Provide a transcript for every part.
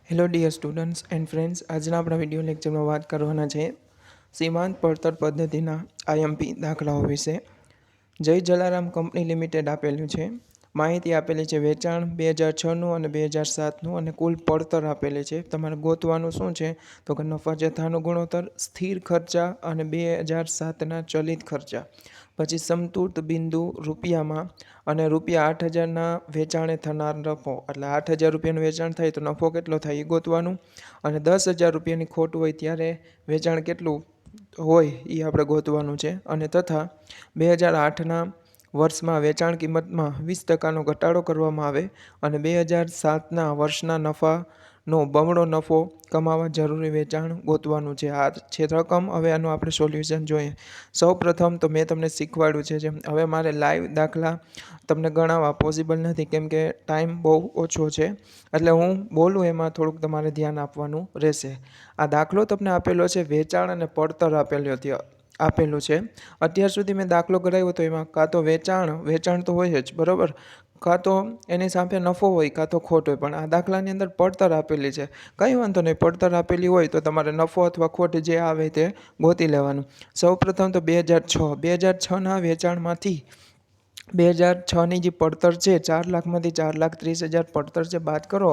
Hello dear students and friends, આજના આપણા video લેક્ચરમાં વાત કરવાના છે સીમાંત પડતર પદ્ધતિના આઈએમપી દાખલાઓ વિશે. જય જલારામ કંપની લિમિટેડ આપેલું છે. માહિતી આપેલી છે વેચાણ 2006નું અને 2007નું અને કુલ પડતર આપેલી છે. તમારે ગોતવાનું શું છે તો કે નફા જથ્થાનો ગુણોત્તર, સ્થિર ખર્ચા અને 2007ના ચલિત ખર્ચા. પછી સમતૂર્ત બિંદુ રૂપિયામાં અને ₹8,000ના વેચાણે થનાર નફો, એટલે 8,000 રૂપિયાનું વેચાણ થાય તો નફો કેટલો થાય એ ગોતવાનું. અને 10,000 રૂપિયાની ખોટ હોય ત્યારે વેચાણ કેટલું હોય એ આપણે ગોતવાનું છે. અને તથા 2008ના વર્ષમાં વેચાણ કિંમતમાં 20%નો ઘટાડો કરવામાં આવે અને 2007ના વર્ષના નફાનો બમણો નફો કમાવા જરૂરી વેચાણ ગોતવાનું છે. આ છે રકમ. હવે આનું આપણે સોલ્યુશન જોઈએ. સૌ પ્રથમ તો મેં તમને શીખવાડ્યું છે જેમ હવે મારે લાઈવ દાખલા તમને ગણાવવા પોસિબલ નથી, કેમ કે ટાઈમ બહુ ઓછો છે. એટલે હું બોલું એમાં થોડુંક તમારે ધ્યાન આપવાનું રહેશે. આ દાખલો તમને આપેલો છે વેચાણ અને પડતર આપેલું છે. અત્યાર સુધી મેં દાખલો કરાવ્યો તો એમાં કાં તો વેચાણ તો હોય જ, બરાબર, કાં તો એની સામે નફો હોય કાં તો ખોટ હોય. પણ આ દાખલાની અંદર પડતર આપેલી છે. કંઈ વાંધો નહીં, પડતર આપેલી હોય તો તમારે નફો અથવા ખોટ જે આવે તે ગોતી લેવાનું. સૌપ્રથમ તો 2006ના વેચાણમાંથી 2006ની જે પડતર છે 4 લાખમાંથી 4,30,000 પડતર છે બાદ કરો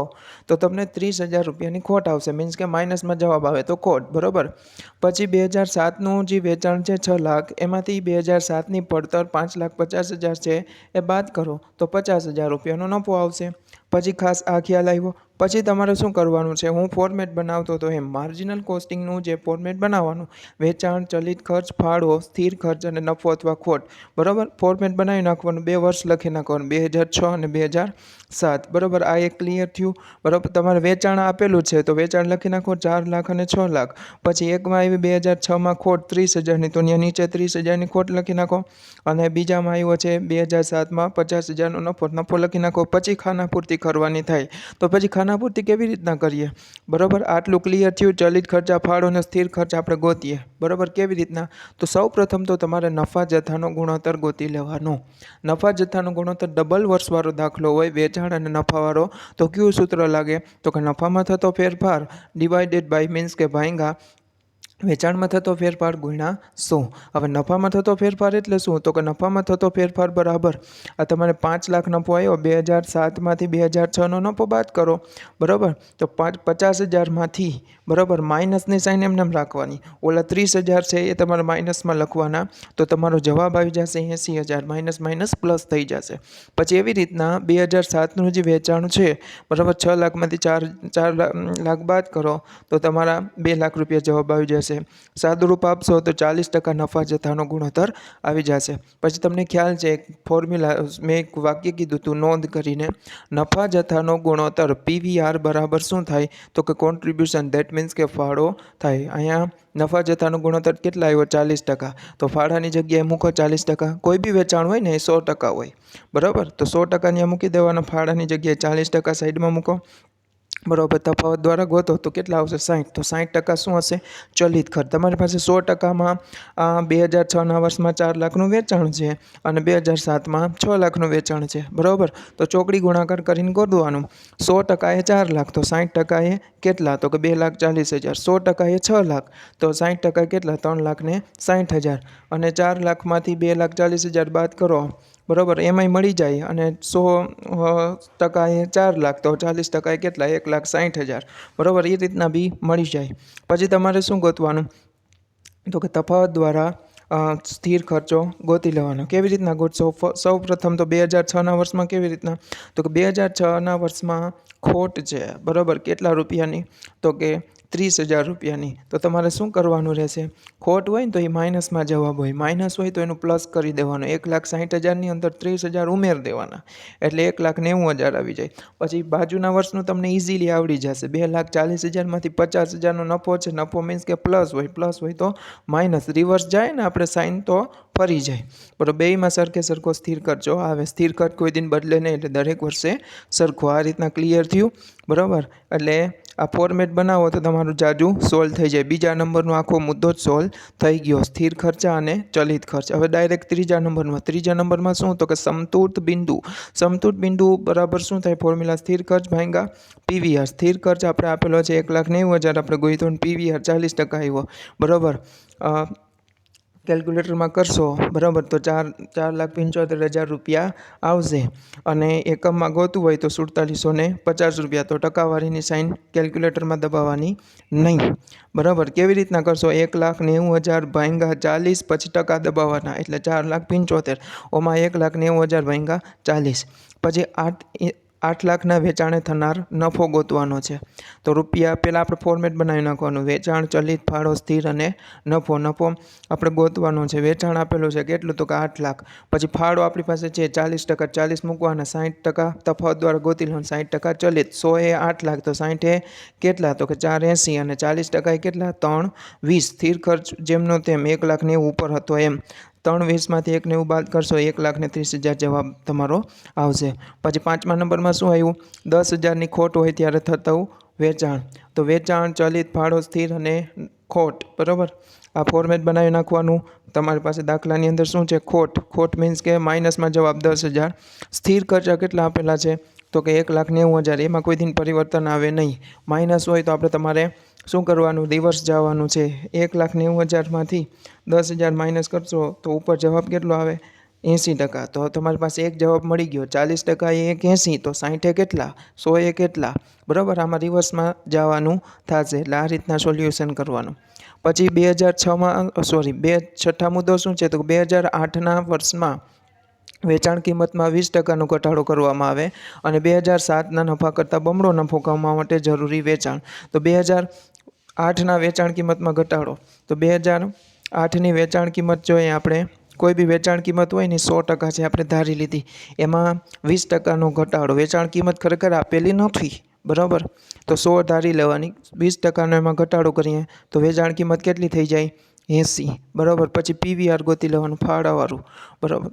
તો તમને 30,000 રૂપિયાની ખોટ આવશે. મીન્સ કે માઇનસમાં જવાબ આવે તો ખોટ, બરાબર. પછી 2007નું જે વેચાણ છે 6 લાખ, એમાંથી 2007ની પડતર 5,50,000 છે એ બાદ કરો તો 50,000 રૂપિયાનો નફો આવશે. પછી ખાસ આ ખ્યાલ આવ્યો. પછી તમારે શું કરવાનું છે, હું ફોર્મેટ બનાવતો હતો એમ માર્જિનલ કોસ્ટિંગનું જે ફોર્મેટ બનાવવાનું, વેચાણ, ચલિત ખર્ચ, ફાળો, સ્થિર ખર્ચ અને નફો અથવા ખોટ, બરાબર. ફોર્મેટ બનાવી નાખવાનું, 2 વર્ષ લખી નાખવાનું, 2006 અને 2007, બરાબર. આ એક ક્લિયર થયું, બરાબર. તમારે વેચાણ આપેલું છે તો વેચાણ લખી નાખો 4 લાખ અને 6 લાખ. પછી એકમાં આવી 2006માં ખોટ 30,000ની, તો ત્યાં નીચે 30,000ની ખોટ લખી નાખો. અને બીજામાં આવ્યો છે 2007માં 50,000નો નફો લખી નાખો. પછી ખાનાપૂર્તિ કરવાની થાય તો પછી ખાનાપૂર્તિ કેવી રીતના કરીએ, બરાબર. આટલું ક્લિયર થયું. ચલિત ખર્ચા, ફાળો અને સ્થિર ખર્ચ આપણે ગોતીએ, બરાબર. કેવી રીતના, તો સૌ પ્રથમ તો તમારે નફા જથ્થાનો ગુણોત્તર ગોતી લેવાનો. નફા જથ્થાનો ગુણોત્તર ડબલ વર્ષવાળો દાખલો હોય, વેચાણ અને નફાવાળો, તો કયું સૂત્ર લાગે તો કે નફામાં થતો ફેરફાર ડિવાઇડેડ બાય, મીન્સ કે ભાંગા વેચાણમાં થતો ફેરફાર ગુણ્યા 100. હવે નફામાં થતો ફેરફાર એટલે શું તો કે નફામાં થતો ફેરફાર બરાબર આ તમારે 5 લાખ નફો આવ્યો, 2007માંથી 2006નો નફો બાદ કરો, બરાબર. તો 50,000માંથી, બરાબર, માઇનસની સાઇન એમને રાખવાની. ઓલા 30,000 છે એ તમારે માઇનસમાં લખવાના, તો તમારો જવાબ આવી જશે 80,000. માઇનસ પ્લસ થઈ જશે. પછી એવી રીતના 2007નું જે વેચાણ છે, બરાબર, 6 લાખમાંથી 4 લાખ બાદ કરો તો તમારા 2 લાખ રૂપિયા જવાબ આવી જશે. સાદુરૂપ આપશો તો 40% નફા જથ્થાનો ગુણોત્તર આવી જશે. પછી તમને ખ્યાલ છે ફોર્મ્યુલા, મેં એક વાક્ય કીધું હતું નોંધ કરીને, નફા જથ્થાનો ગુણોત્તર PVR બરાબર શું થાય તો કે કોન્ટ્રીબ્યુશન, દેટ મીન્સ કે ફાળો થાય. અહીંયા નફા જથ્થાનો ગુણોત્તર કેટલા આવ્યો 40%, તો ફાળાની જગ્યાએ મૂકો 40%. કોઈ બી વેચાણ હોય ને એ 100% હોય, બરાબર. તો 100% અહીંયા મૂકી દેવાના, ફાળાની જગ્યાએ 40% સાઈડમાં મૂકો, બરાબર. તફાવત દ્વારા ગોતો તો કેટલા આવશે 60. તો 60% શું હશે, ચલિત ખર્ચ. તમારી પાસે 100%માં 2006ના વર્ષમાં 4 લાખનું વેચાણ છે અને 2007માં 6 લાખનું વેચાણ છે, બરાબર. તો ચોકડી ગુણાકાર કરીને ગોતવાનું. 100% એ 4 લાખ, તો 60% એ કેટલા તો કે 2,40,000. 100% એ 6 લાખ, તો 60% કેટલા 3,60,000. અને 4 લાખમાંથી 2,40,000 બાદ કરો, બરાબર, એમાંય મળી જાય. અને 100% એ 4 લાખ, તો 40% એ કેટલા 1,60,000, બરાબર. એ રીતના બી મળી જાય. પછી તમારે શું ગોતવાનું તો કે તફાવત દ્વારા સ્થિર ખર્ચો ગોતી લેવાનો. કેવી રીતના ગોતશો, સૌ પ્રથમ તો 2006ના વર્ષમાં કેવી રીતના તો કે 2006ના વર્ષમાં ખોટ છે, બરાબર, કેટલા રૂપિયાની તો કે 30,000 રૂપિયાની. તો તમારે શું કરવાનું રહેશે, ખોટ હોય ને તો એ માઇનસમાં જવાબ હોય, માઇનસ હોય તો એનું પ્લસ કરી દેવાનું. 1,60,000ની અંદર 30,000 ઉમેર દેવાના, એટલે 1,90,000 આવી જાય. પછી બાજુના વર્ષનું તમને ઇઝીલી આવડી જશે. 2,40,000માંથી 50,000નો નફો છે, નફો મીન્સ કે પ્લસ હોય તો માઇનસ, રિવર્સ જાય ને આપણે સાઇન તો ફરી જાય, બરાબર. બેયમાં સરખો સ્થિર ખર્ચો આવે. સ્થિર ખર્ચ કોઈ દિન બદલે નહીં, એટલે દરેક વર્ષે સરખો. આ રીતના ક્લિયર થયું, બરાબર. એટલે આ ફોર્મેટ બનાવો તો તમારું જાજુ સોલ્વ થઈ જાય. બીજા નંબરનો આખો મુદ્દો જ સોલ્વ થઈ ગયો, સ્થિર ખર્ચા અને ચલિત ખર્ચ. હવે ડાયરેક્ટ ત્રીજા નંબરમાં શું તો કે સમતૂર બિંદુ બરાબર શું થાય ફોર્મ્યુલા સ્થિર ખર્ચ ભાગ્યા પીવીઆર. સ્થિર ખર્ચ આપણે આપેલો છે 1,90,000, આપણે ગોઈતો પીવીઆર 40% આવ્યો બરાબર. કેલ્ક્યુલેટરમાં કરશો બરાબર તો 4,75,000 રૂપિયા આવશે, અને એકમમાં ગોતવું હોય તો 4750 રૂપિયા. તો ટકાવારીની સાઇન કેલ્ક્યુલેટરમાં દબાવવાની નહીં બરાબર. કેવી રીતના કરશો? 1,90,000 ભાગ્યા 40 પછી ટકા દબાવવાના એટલે 4,75,000. ઓમાં 1,90,000 ભાગ્યા 40 પછી 8 લાખના વેચાણે થનાર નફો ગોતવાનો છે. તો રૂપિયા પહેલાં આપણે ફોર્મેટ બનાવી નાખવાનું, વેચાણ, ચલિત, ફાળો, સ્થિર અને નફો આપણે ગોતવાનો છે. વેચાણ આપેલું છે કેટલું તો કે 8 લાખ. પછી ફાળો આપણી પાસે છે 40%, 40 મૂકવાના, 60% તફાવત દ્વારા ગોતી લો, 60% ચલિત. 100 એ 8 લાખ તો 60 એ કેટલા તો કે 480, અને 40% એ કેટલા 320. સ્થિર ખર્ચ જેમનો તેમ 1,90,000 ઉપર હતો એમ 320માંથી 190 બાદ કરશો 1,30,000 જવાબ તમારો આવશે. પછી 5મા નંબરમાં શું આવ્યું? 10,000ની ખોટ હોય ત્યારે થતું વેચાણ. તો વેચાણ, ચલિત, ફાળો, સ્થિર અને ખોટ બરાબર. આ ફોર્મેટ બનાવી નાખવાનું. તમારી પાસે દાખલાની અંદર શું છે? ખોટ મીન્સ કે માઇનસમાં જવાબ 10,000. સ્થિર ખર્ચા કેટલા આપેલા છે તો કે 1,90,000, એમાં કોઈ દિન પરિવર્તન આવે નહીં. માઇનસ હોય તો આપણે તમારે શું કરવાનું? રિવર્સ જવાનું છે. 1,90,000માંથી 10,000 માઇનસ કરશો તો ઉપર જવાબ કેટલો આવે? 80%. તો તમારી પાસે એક જવાબ મળી ગયો. 40% એ 80, તો 60 એ કેટલા? 100 એ કેટલા બરાબર. આમાં રિવર્સમાં જવાનું થશે. એટલે આ રીતના સોલ્યુશન કરવાનું. પછી 6થા મુદ્દો શું છે તો 2008ના વર્ષમાં વેચાણ કિંમતમાં 20%નો ઘટાડો કરવામાં આવે, અને 2007ના નફા કરતાં બમણો નફો કમાવા માટે જરૂરી વેચાણ. તો 2008ના વેચાણ કિંમતમાં ઘટાડો. તો 2008ની વેચાણ કિંમત જોઈએ આપણે, કોઈ બી વેચાણ કિંમત હોય ને 100% છે આપણે ધારી લીધી, એમાં 20%નો ઘટાડો. વેચાણ કિંમત ખરેખર આપેલી નથી બરાબર, તો 100 ધારી લેવાની, 20%નો એમાં ઘટાડો કરીએ તો વેચાણ કિંમત કેટલી થઈ જાય? 80 બરાબર. પછી પીવીઆર ગોતી લેવાનું, ફાળાવાળું બરાબર.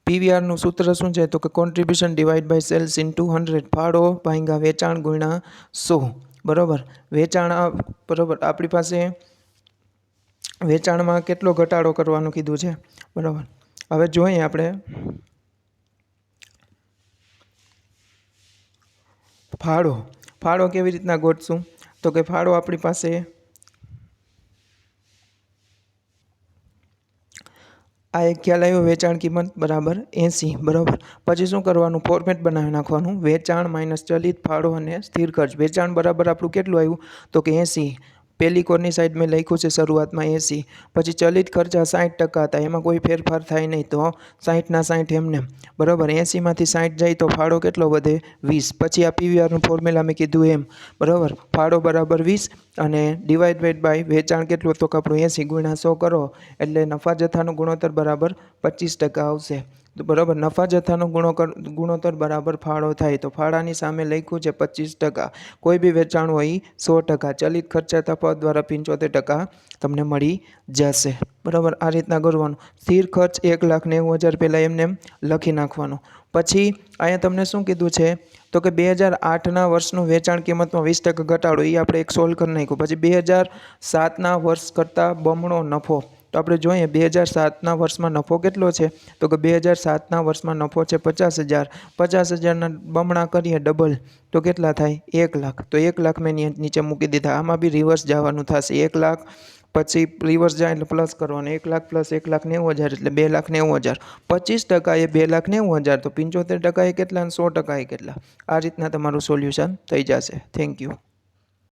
પીવીઆરનું સૂત્ર શું છે તો કે contribution divide by sales into 100. ફાળો ભાગ્યા વેચાણ ગુણ્યા 100 બરાબર. વેચાણ બરાબર આપણી પાસે વેચાણમાં કેટલો ઘટાડો કરવાનું કીધું છે બરાબર. હવે જોઈએ આપણે ફાળો કેવી રીતના ગોતશું તો કે ફાળો આપણી પાસે આ એક ખ્યાલ આવ્યો, વેચાણ કિંમત બરાબર 80 બરાબર. પછી શું કરવાનું? ફોર્મેટ બનાવી નાખવાનું, વેચાણ માઇનસ ચલિત, ફાળો અને સ્થિર ખર્ચ. વેચાણ બરાબર આપણું કેટલું આવ્યું તો કે 80. પહેલી કોરની સાઈડ મેં લખ્યું છે શરૂઆતમાં 80. પછી ચલિત ખર્ચા 60% હતા, એમાં કોઈ ફેરફાર થાય નહીં તો 60ના 60 એમને બરાબર. 80માંથી 60 જાય તો ફાળો કેટલો વધે? 20. પછી આ પીવીઆરનું ફોર્મ્યુલા મેં કીધું એમ બરાબર. ફાળો બરાબર 20 અને ડિવાઇડેડ બાય વેચાણ કેટલું તો કે આપણું 80 ગુણ્યા 100 કરો એટલે નફા જથ્થાનો ગુણોત્તર બરાબર 25% આવશે. તો બરાબર નફા જથ્થાનો ગુણોત્તર બરાબર ફાળો થાય. તો ફાળાની સામે લખ્યું છે 25%. કોઈ બી વેચાણ હોય 100%. ચલિત ખર્ચા તફાવત દ્વારા 75% તમને મળી જશે બરાબર. આ રીતના કરવાનું. સ્થિર ખર્ચ 1,90,000 પહેલાં એમને લખી નાખવાનો. પછી અહીંયા તમને શું કીધું છે તો કે 2008ના વર્ષનું વેચાણ કિંમતમાં 20% ઘટાડો, એ આપણે એક સોલ્વ કરી નાખ્યું. પછી 2007ના વર્ષ કરતાં બમણો નફો. તો આપણે જોઈએ 2007ના વર્ષમાં નફો કેટલો છે તો કે 2007ના વર્ષમાં નફો છે 50,000. 50,000ના બમણા કરીએ ડબલ તો કેટલા થાય? 1 લાખ. તો 1 લાખ મેં નીચે મૂકી દીધા. આમાં બી રિવર્સ જવાનું થશે. 1 લાખ પછી રિવર્સ જાય એટલે પ્લસ કરવાનું. 1 લાખ પ્લસ 1,90,000 એટલે 2,90,000. 25% એ 2,90,000. તો 75% એ કેટલા અને 100% એ કેટલા? આ રીતના તમારું સોલ્યુશન થઈ જશે. Thank you.